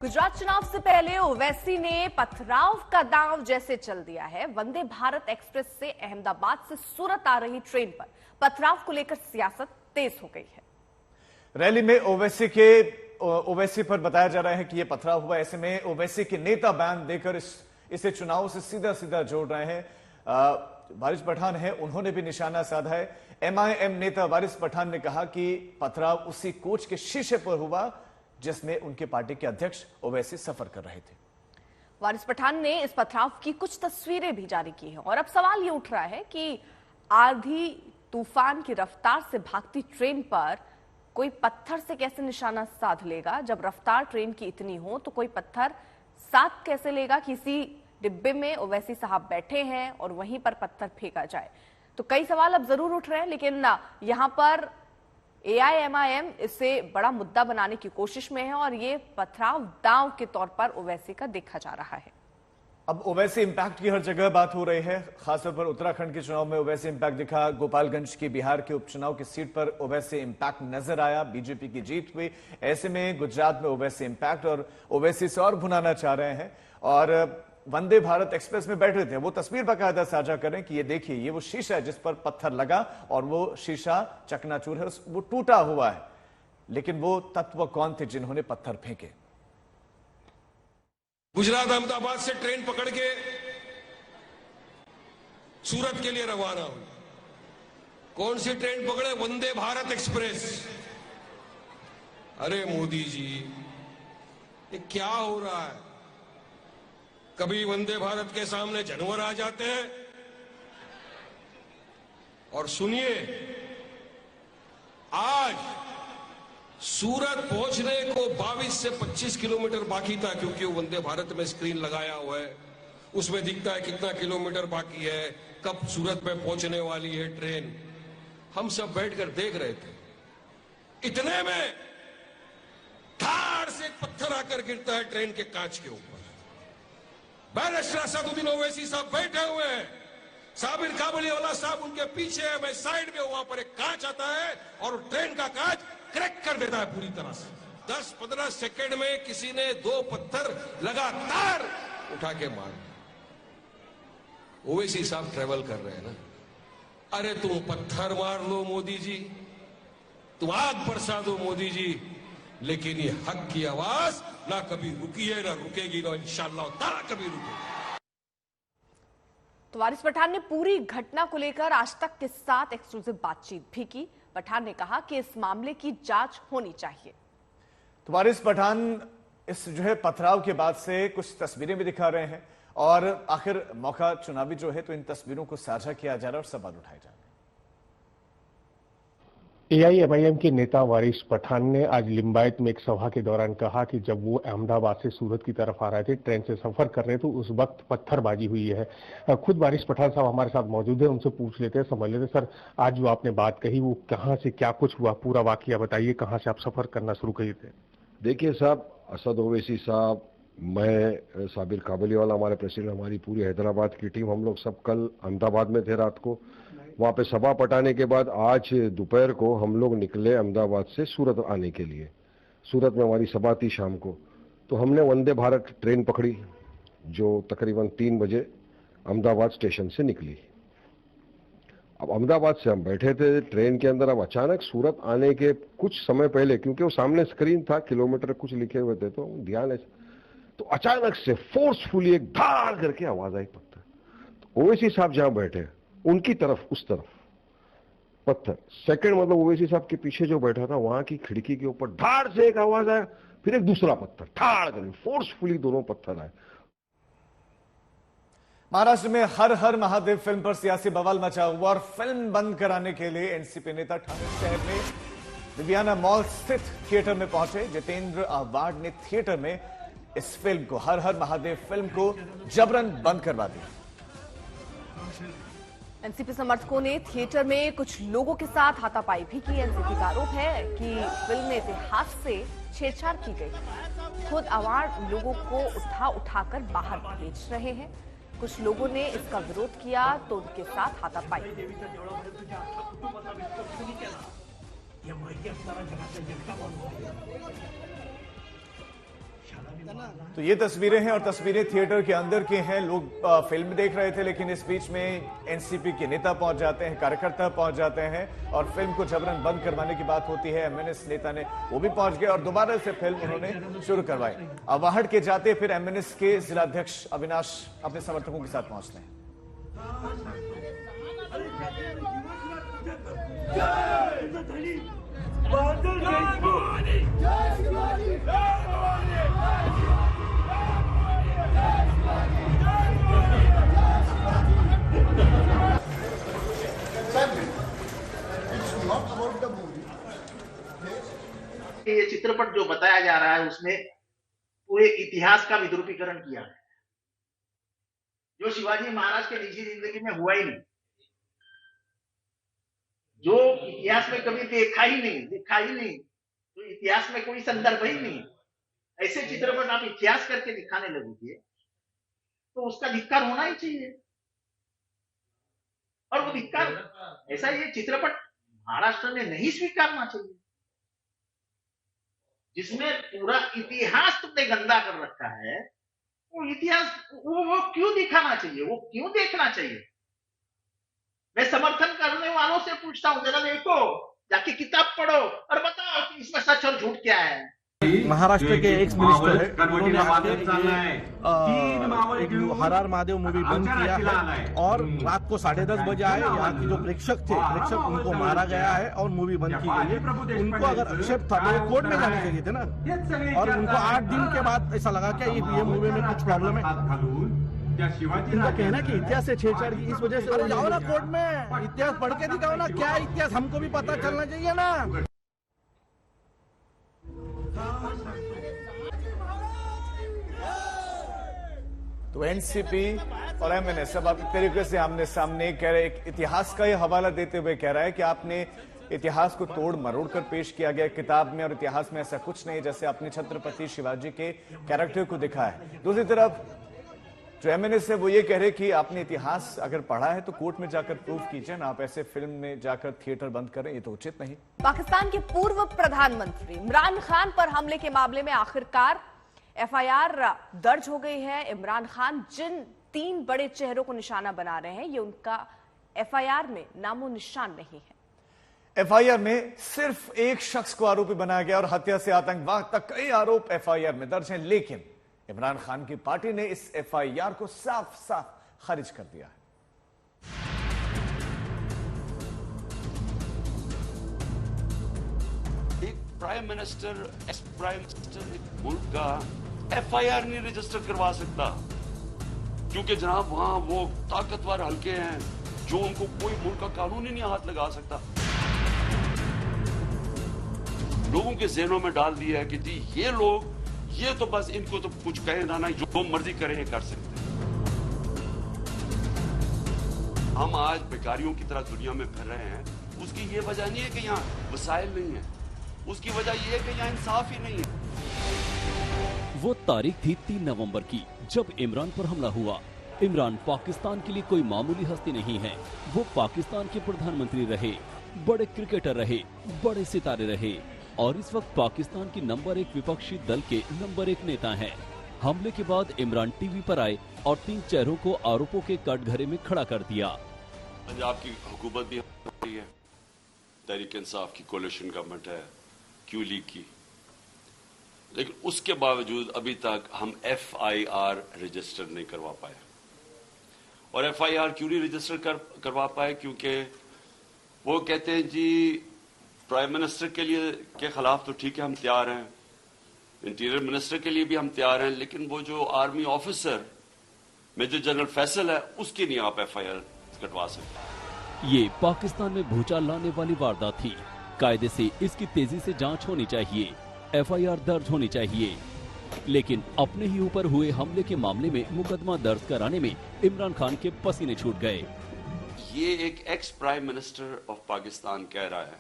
गुजरात चुनाव से पहले ओवैसी ने पथराव का दांव जैसे चल दिया है। वंदे भारत एक्सप्रेस से अहमदाबाद से सूरत आ रही ट्रेन पर पथराव को लेकर सियासत तेज हो गई है। रैली में ओवैसी पर बताया जा रहा है कि यह पथराव हुआ। ऐसे में ओवैसी के नेता बयान देकर इसे चुनाव से सीधा सीधा जोड़ रहे हैं। वारिस पठान है, उन्होंने भी निशाना साधा है। एमआईएम नेता वारिस पठान ने कहा कि पथराव उसी कोच के शीशे पर हुआ जिसमें उनके पार्टी के अध्यक्ष ओवैसी सफर कर रहे थे। वारिस पठान ने इस पथराव की कुछ तस्वीरें भी जारी की हैं और अब सवाल ये उठ रहा है कि आंधी तूफान की रफ्तार से भागती ट्रेन पर कोई पत्थर से कैसे निशाना साध लेगा। जब रफ्तार ट्रेन की इतनी हो तो कोई पत्थर साथ कैसे लेगा। किसी डिब्बे में ओवैसी साहब बैठे हैं और वहीं पर पत्थर फेंका जाए, तो कई सवाल अब जरूर उठ रहे हैं। लेकिन यहां पर एआईएमआईएम इसे बड़ा मुद्दा बनाने की कोशिश में है और ये पथराव दांव के तौर पर ओवैसी का देखा जा रहा है। अब ओवैसी इंपैक्ट की हर जगह बात हो रही है। खासतौर पर उत्तराखंड के चुनाव में ओवैसी इंपैक्ट दिखा। गोपालगंज की बिहार के उपचुनाव की सीट पर ओवैसी इंपैक्ट नजर आया। बीजेपी की जीत हुई। ऐसे में गुजरात में ओवैसी इंपैक्ट और ओवैसी से और भुनाना चाह रहे हैं और वंदे भारत एक्सप्रेस में बैठे थे। वो तस्वीर बाकायदा साझा करें कि ये देखिए, ये वो शीशा है जिस पर पत्थर लगा और वो शीशा चकनाचूर है, वो टूटा हुआ है। लेकिन वो तत्व कौन थे जिन्होंने पत्थर फेंके। गुजरात अहमदाबाद से ट्रेन पकड़ के सूरत के लिए रवाना हुई। कौन सी ट्रेन पकड़े? वंदे भारत एक्सप्रेस। अरे मोदी जी, ये क्या हो रहा है? कभी वंदे भारत के सामने जानवर आ जाते हैं। और सुनिए, आज सूरत पहुंचने को 22 से 25 किलोमीटर बाकी था, क्योंकि वो वंदे भारत में स्क्रीन लगाया हुआ है, उसमें दिखता है कितना किलोमीटर बाकी है, कब सूरत में पहुंचने वाली है ट्रेन। हम सब बैठकर देख रहे थे। इतने में धाड़ से एक पत्थर आकर गिरता है ट्रेन के कांच के ऊपर। बैरिस्टर असदुद्दीन ओवैसी साहब बैठे हुए हैं, साबिर काबुलीवाला साहब उनके पीछे है, मैं साइड में, वहां पर एक कांच आता है और ट्रेन का कांच क्रैक कर देता है पूरी तरह से। 10-15 सेकंड में किसी ने 2 पत्थर लगातार उठा के मार दिया। ओवैसी साहब ट्रेवल कर रहे हैं ना। अरे तुम पत्थर मार लो मोदी जी, तुम आग बरसा दो मोदी जी, लेकिन ये हक की आवाज ना कभी रुकी है, ना रुकेगी, ना इंशाअल्लाह ताला कभी रुकेगी। तो वारिस पठान ने पूरी घटना को लेकर आज तक के साथ एक्सक्लूसिव बातचीत भी की। पठान ने कहा कि इस मामले की जांच होनी चाहिए। तो वारिस पठान इस पथराव के बाद से कुछ तस्वीरें भी दिखा रहे हैं और आखिर मौका चुनावी है, तो इन तस्वीरों को साझा किया जा रहा है और सवाल उठाए जा रहे हैं। एआईएमआईएम के नेता वारिस पठान ने आज लिंबायत में एक सभा के दौरान कहा कि जब वो अहमदाबाद से सूरत की तरफ आ रहे थे, ट्रेन से सफर कर रहे थे, तो उस वक्त पत्थरबाजी हुई है। खुद वारिस पठान साहब हमारे साथ मौजूद है, उनसे पूछ लेते हैं, समझ लेते हैं। सर, आज जो आपने बात कही वो कहाँ से क्या कुछ हुआ, पूरा वाकया बताइए। कहाँ से आप सफर करना शुरू किए थे? देखिए साहब, असद ओवैसी साहब, मैं, साबिर काबुलीवाला हमारे प्रेसिडेंट, हमारी पूरी हैदराबाद की टीम, हम लोग सब कल अहमदाबाद में थे रात को। वहाँ पे सभा पटाने के बाद आज दोपहर को हम लोग निकले अहमदाबाद से सूरत आने के लिए। सूरत में हमारी सभा थी शाम को, तो हमने वंदे भारत ट्रेन पकड़ी जो तकरीबन 3 बजे अहमदाबाद स्टेशन से निकली। अब अहमदाबाद से हम बैठे थे ट्रेन के अंदर। अब अचानक सूरत आने के कुछ समय पहले, क्योंकि वो सामने स्क्रीन था, किलोमीटर कुछ लिखे हुए थे, तो ध्यान है, तो अचानक से फोर्सफुली एक धाड़ करके आवाज आई पत्थर। तो ओवैसी साहब जहां बैठे उनकी तरफ, उस तरफ पत्थर। सेकंड मतलब ओवैसी साहब के पीछे जो बैठा था वहां की खिड़की के ऊपर धाड़ से एक आवाज आया, फिर एक दूसरा पत्थर ठाड़ करके फोर्सफुली दोनों पत्थर आए। महाराष्ट्र में हर हर महादेव फिल्म पर सियासी बवाल मचा हुआ और फिल्म बंद कराने के लिए एनसीपी नेता ठाणे शहर में विवियाना मॉल स्थित थिएटर में पहुंचे। जितेंद्र आव्हाड ने थिएटर में इस फिल्म को, हर हर महादेव फिल्म को जबरन बंद करवा दिया। एनसीपी समर्थकों ने थिएटर में कुछ लोगों के साथ हाथापाई भी की। एनसीपी का आरोप है कि फिल्म में इतिहास से छेड़छाड़ की गई। खुद आव्हाड लोगों को उठाकर बाहर भेज रहे हैं। कुछ लोगों ने इसका विरोध किया तो उनके साथ हाथापाई। तो ये तस्वीरें हैं और तस्वीरें थिएटर के अंदर की हैं। लोग फिल्म देख रहे थे, लेकिन इस बीच में एनसीपी के नेता पहुंच जाते हैं, कार्यकर्ता पहुंच जाते हैं और फिल्म को जबरन बंद करवाने की बात होती है। एमएनएस नेता ने वो भी पहुंच गए और दोबारा से फिल्म उन्होंने शुरू करवाई। अवाहड़ के जाते फिर एमएनएस के जिलाध्यक्ष अविनाश अपने समर्थकों के साथ पहुंचते हैं। ये चित्रपट जो बताया जा रहा है उसमें पूरे इतिहास का विद्रूपीकरण किया है, जो शिवाजी महाराज के निजी जिंदगी में हुआ ही नहीं, जो इतिहास में कभी देखा ही नहीं, तो इतिहास में कोई संदर्भ ही नहीं। ऐसे चित्रपट आप इतिहास करके दिखाने लगोगे तो उसका धिक्कार होना ही चाहिए। और वो धिक्कार ऐसा ये चित्रपट महाराष्ट्र ने नहीं स्वीकारना चाहिए, जिसमें पूरा इतिहास तुमने गंदा कर रखा है। वो इतिहास वो क्यों दिखाना चाहिए, वो क्यों देखना चाहिए? मैं समर्थन करने वालों से पूछता हूं, जरा देखो, जाके किताब पढ़ो और बताओ कि इसमें सच और झूठ क्या है। महाराष्ट्र के एक्स मिनिस्टर है, उन्होंने हर हर महादेव मूवी बंद किया है और रात को 10:30 बजे आए। यहाँ के जो प्रेक्षक उनको मारा गया है और मूवी बंद की गई है। उनको अगर आक्षेप था तो कोर्ट में जाने चाहिए थे ना, और उनको 8 दिन के बाद ऐसा लगा क्या ये मूवी में कुछ प्रॉब्लम है। इनका कहना है कि इतिहास से छेड़छाड़ की इस वजह से। जाओ ना कोर्ट में, इतिहास पढ़ के दिखाओ ना, क्या इतिहास हमको भी पता चलना चाहिए ना। तो एनसीपी और एमएनएस सब आप तरीके से आमने सामने कह रहे, एक इतिहास का ये हवाला देते हुए कह रहा है कि आपने इतिहास को तोड़ मरोड़ कर पेश किया गया किताब में, और इतिहास में ऐसा कुछ नहीं जैसे आपने छत्रपति शिवाजी के कैरेक्टर को दिखाया है। दूसरी तरफ जो एमएनएस है वो ये कह रहे कि आपने इतिहास अगर पढ़ा है तो कोर्ट में जाकर प्रूफ कीजिए ना, आप ऐसे फिल्म में जाकर थिएटर बंद करें, ये तो उचित नहीं। पाकिस्तान के पूर्व प्रधानमंत्री इमरान खान पर हमले के मामले में आखिरकार एफआईआर दर्ज हो गई है। इमरान खान जिन 3 बड़े चेहरों को निशाना बना रहे हैं, ये उनका एफआईआर में नामो निशान नहीं है। एफआईआर में सिर्फ एक शख्स को आरोपी बनाया गया और हत्या से आतंकवाद तक कई आरोप एफआईआर में दर्ज हैं, लेकिन इमरान खान की पार्टी ने इस एफआईआर को साफ साफ खारिज कर दिया है। एक prime minister, ex prime minister एक मुल्क का एफआईआर नहीं रजिस्टर करवा सकता, क्योंकि जनाब वहां वो ताकतवर हल्के हैं जो उनको कोई मुल्क का कानून ही नहीं हाथ लगा सकता। लोगों के जहनों में डाल दिया है कि जी ये लोग, ये तो बस इनको तो कुछ कहे ना, जो मर्जी करें कर सकते हैं। हम आज बेकारियों की तरह दुनिया में फिर रहे हैं, उसकी ये वजह नहीं है कि यहाँ वसाइल नहीं है, उसकी वजह यह है कि यहाँ इंसाफ ही नहीं है। वो तारीख थी 3 नवंबर की, जब इमरान पर हमला हुआ। इमरान पाकिस्तान के लिए कोई मामूली हस्ती नहीं है। वो पाकिस्तान के प्रधानमंत्री रहे, बड़े क्रिकेटर रहे, बड़े सितारे रहे और इस वक्त पाकिस्तान की नंबर 1 विपक्षी दल के नंबर 1 नेता हैं। हमले के बाद इमरान टीवी पर आए और 3 चेहरों को आरोपों के कटघरे में खड़ा कर दिया। पंजाब की हुकूमत भी है, तहरीक इंसाफ की कोalition गवर्नमेंट है, क्यू लीग की, लेकिन उसके बावजूद अभी तक हम एफआईआर रजिस्टर नहीं करवा पाए। और एफआईआर क्यों नहीं रजिस्टर करवा पाए? क्योंकि वो कहते हैं जी प्राइम मिनिस्टर के खिलाफ तो ठीक है हम तैयार हैं, इंटीरियर मिनिस्टर के लिए भी हम तैयार हैं, लेकिन वो जो army officer major general Faisal है उसकी नहीं आप एफआईआर कटवा सकते। ये पाकिस्तान में भूचाल लाने वाली वारदात थी। कायदे से इसकी तेजी से जांच होनी चाहिए, एफआईआर दर्ज होनी चाहिए, लेकिन अपने ही ऊपर हुए हमले के मामले में मुकदमा दर्ज कराने में इमरान खान के पसीने छूट गए। ये एक ex prime minister of Pakistan कह रहा है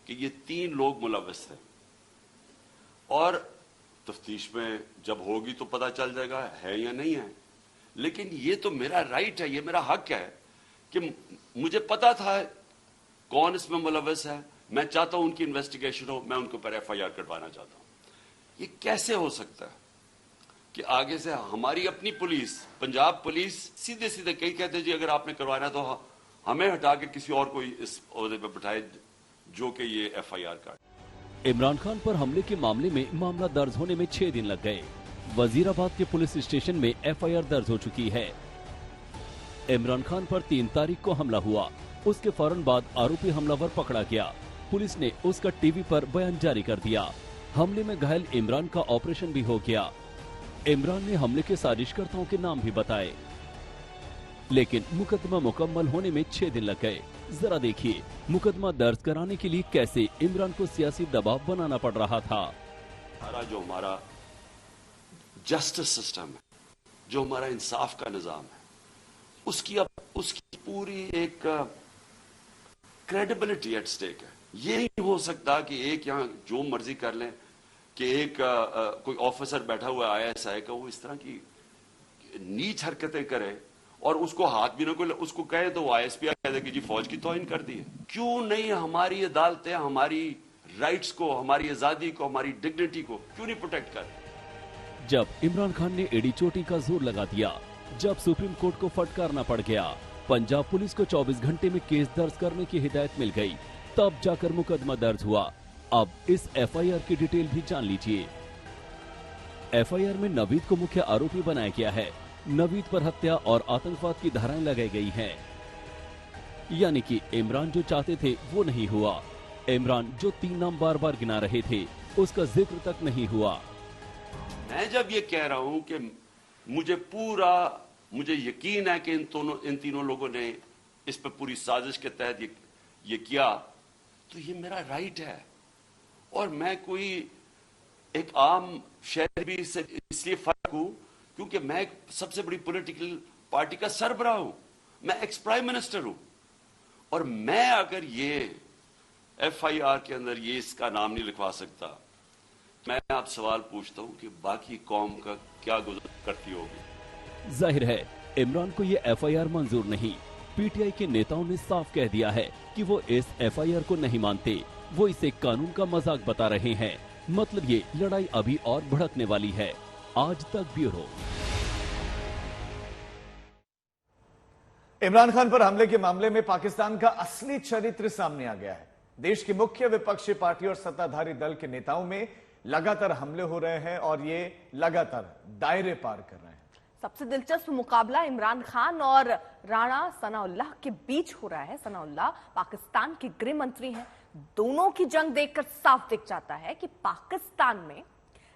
कि ये 3 लोग मुलव्वस थे, और तफ्तीश में जब होगी तो पता चल जाएगा है या नहीं है। लेकिन ये तो मेरा राइट है, ये मेरा हक है कि मुझे पता था कौन इसमें मुलव्वस है, मैं चाहता हूं उनकी इन्वेस्टिगेशन हो, मैं उनके ऊपर एफआईआर कटवाना चाहता हूं। ये कैसे हो सकता है? कि आगे से हमारी अपनी पुलिस, पंजाब पुलिस सीधे सीधे कई कहते जी अगर आपने करवाना तो हमें हटा के किसी और को इस ओहदे पे बिठाए जो कि ये FIR काट। इमरान खान पर हमले के मामले में मामला दर्ज होने में 6 दिन लग गए। वजीराबाद के पुलिस स्टेशन में FIR दर्ज हो चुकी है। इमरान खान पर 3 तारीख को हमला हुआ। उसके फौरन बाद आरोपी हमलावर पकड़ा गया। पुलिस ने उसका टीवी पर बयान जारी कर दिया। हमले में घायल इमरान का ऑपरेशन भी हो गया। इमरान ने हमले के साजिशकर्ताओं के नाम भी बताए, लेकिन मुकदमा मुकम्मल होने में 6 दिन लग गए। जरा देखिए मुकदमा दर्ज कराने के लिए कैसे इमरान को सियासी दबाव बनाना पड़ रहा था। जो हमारा जस्टिस सिस्टम है, जो हमारा इंसाफ का निजाम है, उसकी पूरी एक क्रेडिबिलिटी एट स्टेक है। ये नहीं हो सकता कि एक यहाँ जो मर्जी कर लें कि एक कोई ऑफिसर बैठा हुआ ISI का वो इस तरह की नीच हरकतें करे और उसको हाथ भी ना कोई उसको कहे तो वो ISP कह दे कि जी फौज की तौहीन कर दी है। क्यों नहीं हमारी अदालतें हमारी राइट्स को, हमारी आजादी को, हमारी डिग्निटी को क्यों नहीं प्रोटेक्ट कर? जब इमरान खान ने एड़ी चोटी का जोर लगा दिया, जब सुप्रीम कोर्ट को फटकारना पड़ गया, पंजाब पुलिस को 24 घंटे में केस दर्ज करने की हिदायत मिल गई, तब जाकर मुकदमा दर्ज हुआ। अब इस FIR की डिटेल भी जान लीजिए। FIR में नवीद को मुख्य आरोपी बनाया गया है। नवीद पर हत्या और आतंकवाद की धाराएं लगाई गई हैं। यानी कि इमरान जो चाहते थे वो नहीं हुआ। इमरान जो 3 नाम बार बार गिना रहे थे उसका जिक्र तक नहीं हुआ। मैं जब ये कह रहा हूं कि मुझे यकीन है कि इन तीनों लोगों ने इस पर पूरी साजिश के तहत ये किया, तो ये मेरा राइट है। और मैं कोई एक आम शहरी से इसलिए फर्क हूं क्योंकि मैं सबसे बड़ी पॉलिटिकल पार्टी का सरबराह हूं, मैं एक्स प्राइम मिनिस्टर हूं। और मैं अगर ये FIR के अंदर ये इसका नाम नहीं लिखवा सकता, मैं आप सवाल पूछता हूं कि बाकी कौम का क्या गुजर करती होगी। जाहिर है इमरान को ये FIR मंजूर नहीं। PTI के नेताओं ने साफ कह दिया है कि वो इस FIR को नहीं मानते, वो इसे कानून का मजाक बता रहे हैं। मतलब ये लड़ाई अभी और भड़कने वाली है। आज तक ब्यूरो। इमरान खान पर हमले के मामले में पाकिस्तान का असली चरित्र सामने आ गया है। देश की मुख्य विपक्षी पार्टी और सत्ताधारी दल के नेताओं में लगातार हमले हो रहे हैं और ये लगातार दायरे पार कर रहे हैं। सबसे दिलचस्प मुकाबला इमरान खान और राणा सनाउल्लाह के बीच हो रहा है। सनाउल्लाह पाकिस्तान के गृह मंत्री हैं। दोनों की जंग देखकर साफ दिख जाता है कि पाकिस्तान में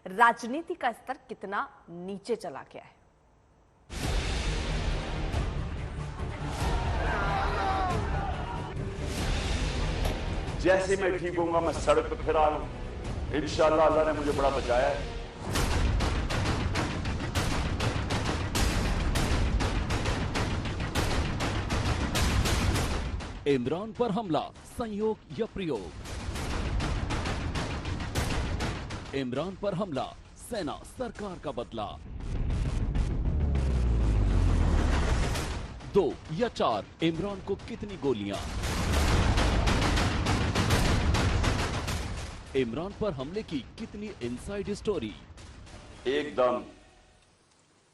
राजनीति का स्तर कितना नीचे चला गया है। जैसे मैं ठीक होऊंगा मैं सड़क पर फिर आ रहा हूं। इंशाअल्लाह अल्लाह ने मुझे बड़ा बचाया है। इमरान पर हमला संयोग या प्रयोग? इमरान पर हमला, सेना सरकार का बदला। 2 या 4 इमरान को कितनी गोलियां? इमरान पर हमले की कितनी इनसाइड स्टोरी? एकदम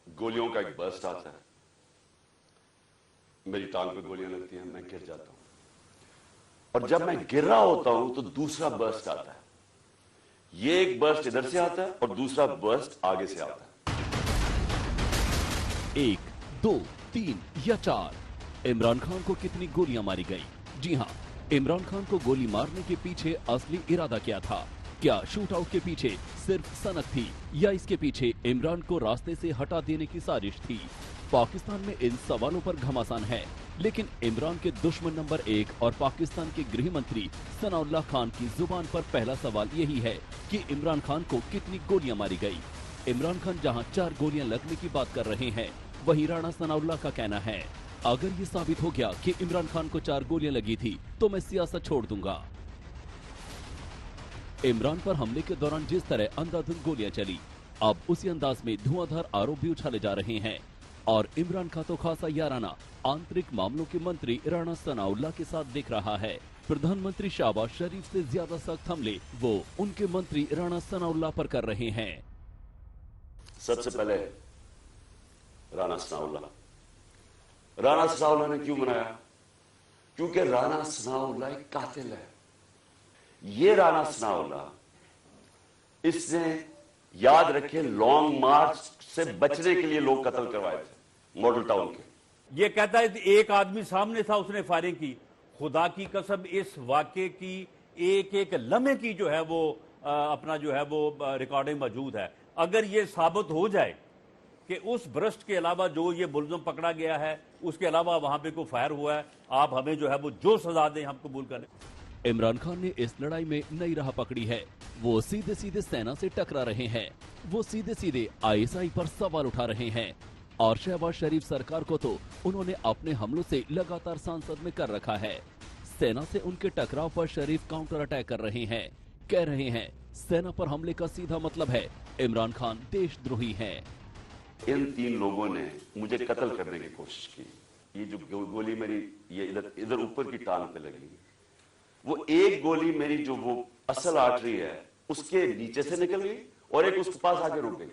गोलियों का एक बर्स्ट आता है, मेरी टांग पे गोलियां लगती हैं, मैं गिर जाता हूं। और जब मैं गिर रहा होता हूं तो दूसरा बर्स्ट आता है। ये एक बर्स्ट इधर से आता है और दूसरा बर्स्ट आगे से आता है। 1, 2, 3 या 4 इमरान खान को कितनी गोलियां मारी गई? जी हां, इमरान खान को गोली मारने के पीछे असली इरादा क्या था? क्या शूटआउट के पीछे सिर्फ सनक थी या इसके पीछे इमरान को रास्ते से हटा देने की साजिश थी? पाकिस्तान में इन सवालों पर घमासान है, लेकिन इमरान के दुश्मन नंबर 1 और पाकिस्तान के गृह मंत्री सनाउल्लाह खान की जुबान पर पहला सवाल यही है कि इमरान खान को कितनी गोलियां मारी गई। इमरान खान जहां 4 गोलियां लगने की बात कर रहे हैं, वहीं राणा सनाउल्लाह का कहना है अगर ये साबित हो गया कि इमरान खान को 4 गोलियां लगी थी तो मैं सियासत छोड़ दूंगा। इमरान पर हमले के दौरान जिस तरह अंधाधुंध गोलियां चली, अब उसी अंदाज में धुआंधार आरोप भी उछाले जा रहे हैं। और इमरान का तो खासा याराना आंतरिक मामलों के मंत्री राणा सनाउल्लाह के साथ दिख रहा है। प्रधानमंत्री शहबाज शरीफ से ज्यादा सख्त हमले वो उनके मंत्री राणा सनाउल्लाह पर कर रहे हैं। सबसे पहले राणा सनाउल्लाह ने क्यों बनाया? क्योंकि राणा सनाउल्लाह एक कातिल है। ये राणा सनाउल्लाह, इसने याद रखे लॉन्ग मार्च से बचने के लिए लोग कत्ल करवाए थे मॉडल टाउन के। ये कहता है एक आदमी सामने था, उसने फायरिंग की। खुदा की कसम इस वाकये की एक एक लम्हे की जो है वो अपना जो है वो रिकॉर्डिंग मौजूद है। अगर ये साबित हो जाए कि उस भ्रष्ट के अलावा जो ये मुलजम पकड़ा गया है उसके अलावा वहां पे कोई फायर हुआ है, आप हमें जो है वो जो सजा दें हम कबूल करें। इमरान खान ने इस लड़ाई में नई राह पकड़ी है। वो सीधे सीधे सेना से टकरा रहे हैं, वो सीधे सीधे ISI पर सवाल उठा रहे हैं और शहबाज शरीफ सरकार को तो उन्होंने अपने हमलों से लगातार सांसद में कर रखा है। सेना से उनके टकराव पर शरीफ काउंटर अटैक कर रहे हैं, कह रहे हैं सेना पर हमले का सीधा मतलब है इमरान खान देशद्रोही हैं। इन 3 लोगों ने मुझे कत्ल करने की कोशिश की। ये जो गोली मेरी ये इधर ऊपर की टांग पे लगी, वो एक गोली मेरी जो वो असल आर्टरी है उसके नीचे से निकल गई और एक उसके पास आके रुक गई।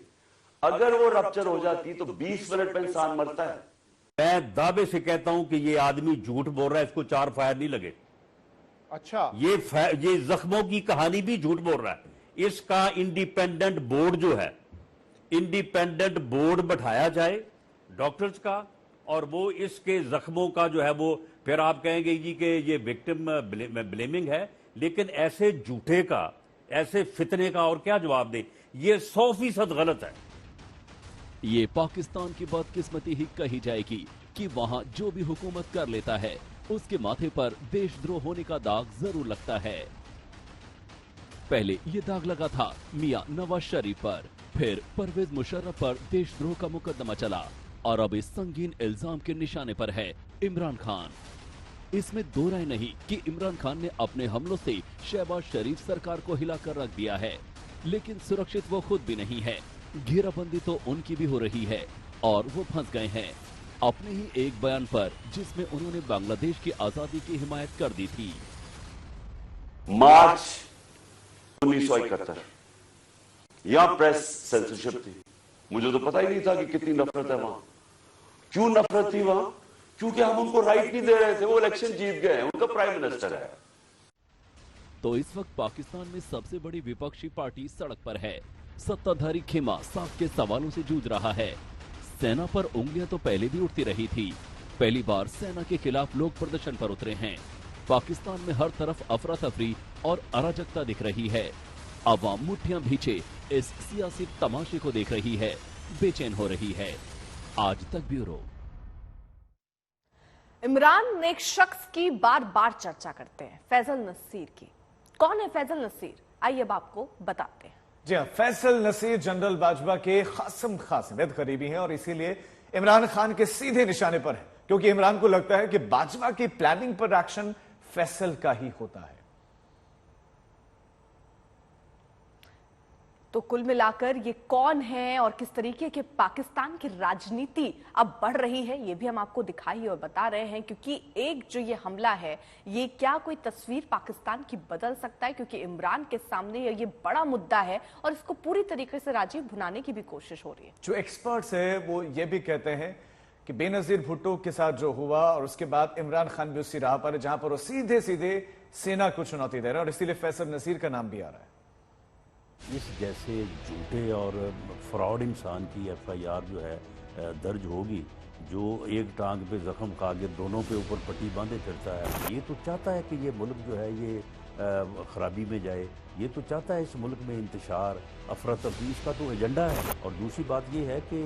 अगर वो रप्चर हो जाती तो 20 मिनट में इंसान मरता है। मैं दावे से कहता हूं कि ये आदमी झूठ बोल रहा है, इसको 4 फायर नहीं लगे। अच्छा, ये जख्मों की कहानी भी झूठ बोल रहा है। इसका इंडिपेंडेंट बोर्ड जो है, इंडिपेंडेंट बोर्ड बैठाया जाए डॉक्टर्स का, और वो इसके जख्मों का जो है वो, फिर आप कहेंगे जी कि ये विक्टिम ब्लेमिंग है, लेकिन ऐसे झूठे का, ऐसे फितने का और क्या जवाब दे? ये 100% गलत है। ये पाकिस्तान की बदकिस्मती ही कही जाएगी कि वहां जो भी हुकूमत कर लेता है उसके माथे पर देशद्रोह होने का दाग जरूर लगता है। पहले ये दाग लगा था मियां नवाज शरीफ पर, फिर परवेज मुशर्रफ पर देशद्रोह का मुकदमा चला और अब इस संगीन इल्जाम के निशाने पर है इमरान खान। इसमें दो राय नहीं कि इमरान खान ने अपने हमलों से शहबाज शरीफ सरकार को हिलाकर रख दिया है, लेकिन सुरक्षित वो खुद भी नहीं है। घेराबंदी तो उनकी भी हो रही है और वो फंस गए हैं अपने ही एक बयान पर जिसमें उन्होंने बांग्लादेश की आजादी की हिमायत कर दी थी। मार्च 1971 यहां प्रेस सेंसरशिप थी। मुझे तो पता ही नहीं था कि कितनी नफरत है वहां। क्यों नफरत थी वहां? क्योंकि हम उनको राइट नहीं दे रहे थे। वो इलेक्शन जीत गए, उनका प्राइम मिनिस्टर है। तो इस वक्त पाकिस्तान में सबसे बड़ी विपक्षी पार्टी सड़क पर है। सत्ताधारी खेमा साख के सवालों से जूझ रहा है। सेना पर उंगलियां तो पहले भी उठती रही थी। पहली बार सेना के खिलाफ लोग प्रदर्शन पर उतरे हैं। पाकिस्तान में हर तरफ अफरा तफरी और अराजकता दिख रही है। अवाम मुठ्ठियां भींचे इस सियासी तमाशे को देख रही है, बेचैन हो रही है। आज तक ब्यूरो। इमरान एक शख्स की बार बार चर्चा करते हैं, फैसल नसीर की। कौन है फैसल नसीर? आइए अब आपको बताते हैं। जी हाँ, फैसल नसीर जनरल बाजवा के खासम खास बेहद करीबी हैं और इसीलिए इमरान खान के सीधे निशाने पर है, क्योंकि इमरान को लगता है कि बाजवा की प्लानिंग पर एक्शन फैसल का ही होता है। तो कुल मिलाकर ये कौन है और किस तरीके के पाकिस्तान की राजनीति अब बढ़ रही है, ये भी हम आपको दिखाई और बता रहे हैं, क्योंकि एक जो ये हमला है ये क्या कोई तस्वीर पाकिस्तान की बदल सकता है, क्योंकि इमरान के सामने ये बड़ा मुद्दा है और इसको पूरी तरीके से राजीव भुनाने की भी कोशिश हो रही है। जो एक्सपर्ट्स है वो ये भी कहते हैं कि बेनजीर भुट्टो के साथ जो हुआ और उसके बाद इमरान खान भी उसी राह पर है जहां पर वो सीधे सीधे सेना को चुनौती दे रहे हैं और इसीलिए फैसल नसीर का नाम भी आ रहा है। इस जैसे झूठे और फ्रॉड इंसान की FIR जो है दर्ज होगी, जो एक टांग पे जख्म खा के दोनों पे ऊपर पट्टी बांधे फिरता है, ये तो चाहता है कि ये मुल्क जो है ये खराबी में जाए। ये तो चाहता है इस मुल्क में इंतशार, अफरा तफरी, इसका तो एजेंडा है। और दूसरी बात ये है कि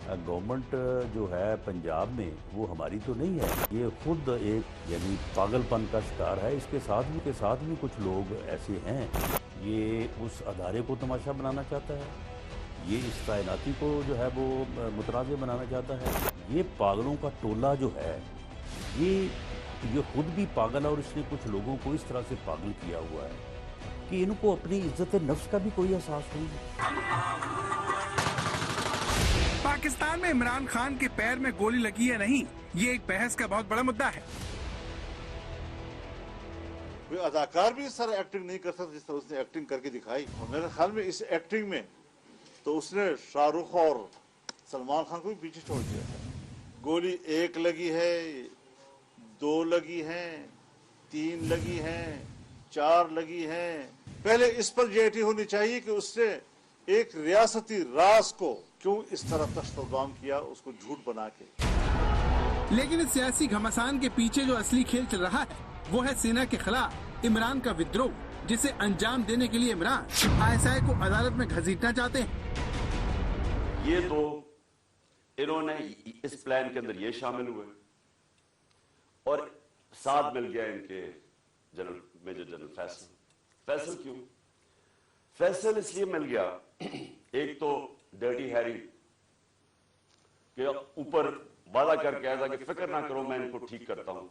गवर्नमेंट जो है पंजाब में वो हमारी तो नहीं है। ये खुद एक यानी पागलपन का शिकार है। इसके साथ भी कुछ लोग ऐसे हैं, ये उस अदारे को तमाशा बनाना चाहता है, ये इस तैनाती को जो है वो मुतनाज़ बनाना चाहता है। ये पागलों का टोला जो है ये खुद भी पागल है और इसने कुछ लोगों को इस तरह से पागल किया हुआ है कि इनको अपनी इज्जत नफ्स का भी कोई एहसास नहीं। पाकिस्तान में इमरान खान के पैर में गोली लगी है नहीं, ये एक बहस का बहुत बड़ा मुद्दा है। कोई अदाकार भी इस तरह एक्टिंग नहीं कर सकता जिस तरह उसने एक्टिंग करके दिखाई। और मेरे ख्याल में इस एक्टिंग में तो उसने शाहरुख और सलमान खान को भी पीछे छोड़ दिया था। गोली 1 लगी है, 2 लगी हैं, 3 लगी हैं, 4 लगी हैं। पहले इस पर जेटी होनी चाहिए कि उसने एक रियासती राज को क्यों इस तरह तश्तुर्बाम किया, उसको झूठ बना के। लेकिन इस सियासी घमासान के पीछे जो असली खेल चल रहा है वो है सेना के खिलाफ इमरान का विद्रोह, जिसे अंजाम देने के लिए इमरान ISI को अदालत में घसीटना चाहते हैं। ये तो इन्होंने इस प्लान के अंदर ये शामिल हुए और साथ मिल गया इनके मेजर जनरल फैसल क्यों? फैसल इसलिए मिल गया, एक तो डर्टी हैरी के ऊपर वादा करके आया था कि फिक्र ना करो, मैं इनको ठीक करता हूं,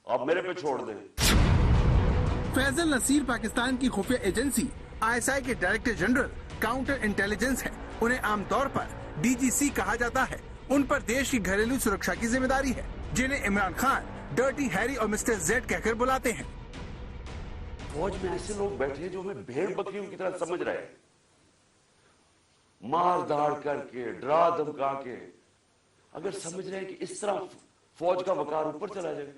आप मेरे पे छोड़ दें। फैसल नसीर पाकिस्तान की खुफिया एजेंसी ISI के डायरेक्टर जनरल काउंटर इंटेलिजेंस है। उन्हें आमतौर पर DGC कहा जाता है। उन पर देश की घरेलू सुरक्षा की जिम्मेदारी है, जिन्हें इमरान खान डर्टी हैरी और मिस्टर जेड कहकर बुलाते हैं। फौज में ऐसे लोग बैठे जो हमें भेड़ बकरियों की तरह समझ रहे हैं, मार दाड़ करके, डरा धमका के, अगर समझ रहे हैं कि इस तरह फौज का वकार ऊपर चला जाए।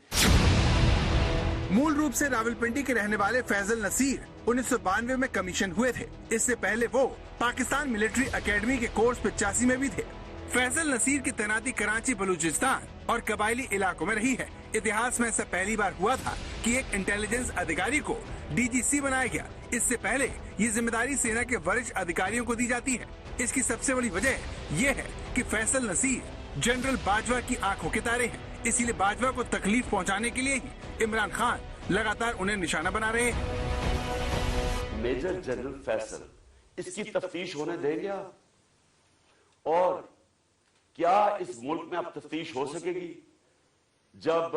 मूल रूप से रावलपिंडी के रहने वाले फैजल नसीर 1992 में कमीशन हुए थे। इससे पहले वो पाकिस्तान मिलिट्री एकेडमी के कोर्स 85 में भी थे। फैजल नसीर की तैनाती कराची, बलूचिस्तान और कबायली इलाकों में रही है। इतिहास में ऐसा पहली बार हुआ था कि एक इंटेलिजेंस अधिकारी को DGC बनाया गया। इससे पहले ये जिम्मेदारी सेना के वरिष्ठ अधिकारियों को दी जाती है। इसकी सबसे बड़ी वजह ये है कि फैसल नसीर जनरल बाजवा की आंखों के तारे हैं। इसीलिए बाजवा को तकलीफ पहुंचाने के लिए ही इमरान खान लगातार उन्हें निशाना बना रहे हैं। मेजर जनरल फैसल, इसकी तफ्तीश होने देंगे आप? और क्या इस मुल्क में अब तफ्तीश हो सकेगी जब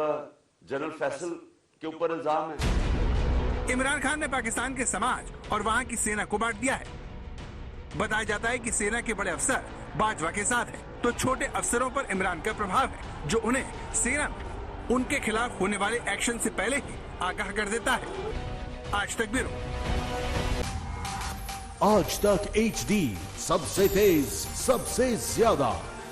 जनरल फैसल के ऊपर इल्जाम है? इमरान खान ने पाकिस्तान के समाज और वहाँ की सेना को बांट दिया है। बताया जाता है कि सेना के बड़े अफसर बाजवा के साथ हैं, तो छोटे अफसरों पर इमरान का प्रभाव है, जो उन्हें सेना में उनके खिलाफ होने वाले एक्शन से पहले ही आगाह कर देता है। आज तक ब्यूरो। आज तक HD, सबसे तेज, सबसे ज्यादा।